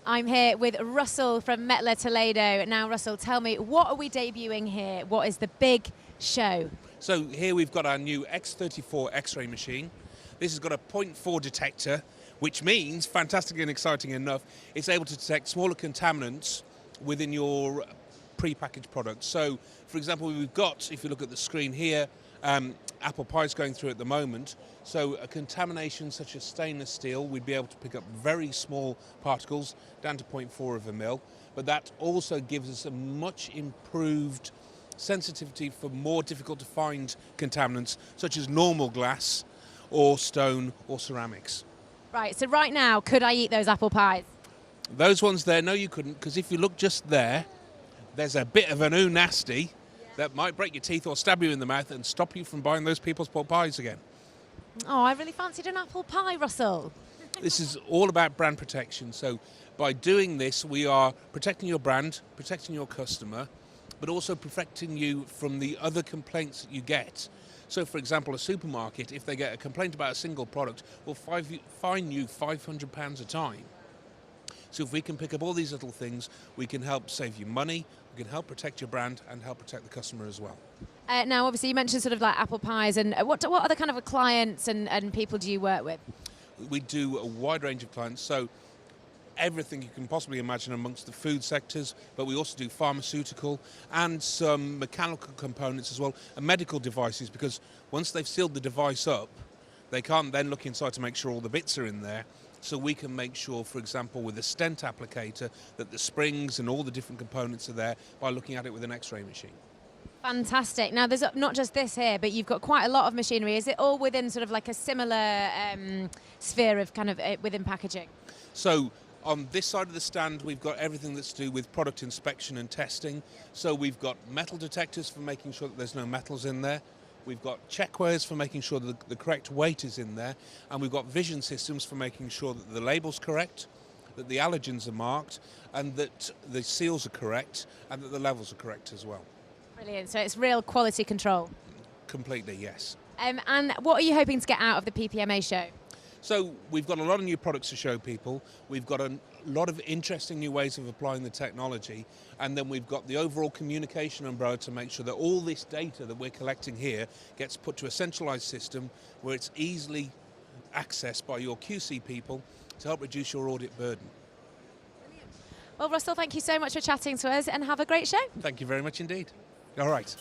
I'm here with Russell from Mettler, Toledo. Now, Russell, tell me, what are we debuting here? What is the big show? So here we've got our new X34 X-ray machine. This has got a 0.4 detector, which means, fantastic and exciting enough, it's able to detect smaller contaminants within your pre-packaged products. So, for example, we've got, if you look at the screen here, apple pie is going through at the moment. So a contamination such as stainless steel, we'd be able to pick up very small particles down to 0.4 of a mil. But that also gives us a much improved sensitivity for more difficult to find contaminants such as normal glass or stone or ceramics. Right, so right now, could I eat those apple pies? Those ones there, no you couldn't, because if you look just there, there's a bit of an ooh nasty that might break your teeth or stab you in the mouth and stop you from buying those people's pot pies again. Oh, I really fancied an apple pie, Russell. This is all about brand protection. So by doing this, we are protecting your brand, protecting your customer, but also protecting you from the other complaints that you get. So for example, a supermarket, if they get a complaint about a single product, will fine you £500 a time. So if we can pick up all these little things, we can help save you money, we can help protect your brand and help protect the customer as well. Now, obviously, you mentioned sort of like apple pies, and what other kind of clients and people do you work with? We do a wide range of clients, so everything you can possibly imagine amongst the food sectors, but we also do pharmaceutical and some mechanical components as well, and medical devices, because once they've sealed the device up, they can't then look inside to make sure all the bits are in there. So we can make sure, for example, with a stent applicator, that the springs and all the different components are there by looking at it with an X-ray machine. Fantastic. Now, there's not just this here, but you've got quite a lot of machinery. Is it all within sort of like a similar sphere of kind of within packaging? So on this side of the stand, we've got everything that's to do with product inspection and testing. So we've got metal detectors for making sure that there's no metals in there. We've got checkwares for making sure that the correct weight is in there. And we've got vision systems for making sure that the label's correct, that the allergens are marked, and that the seals are correct, and that the levels are correct as well. Brilliant. So it's real quality control. Completely, yes. And what are you hoping to get out of the PPMA show? So we've got a lot of new products to show people. We've got a lot of interesting new ways of applying the technology. And then we've got the overall communication umbrella to make sure that all this data that we're collecting here gets put to a centralized system where it's easily accessed by your QC people to help reduce your audit burden. Well, Russell, thank you so much for chatting to us, and have a great show. Thank you very much indeed. All right.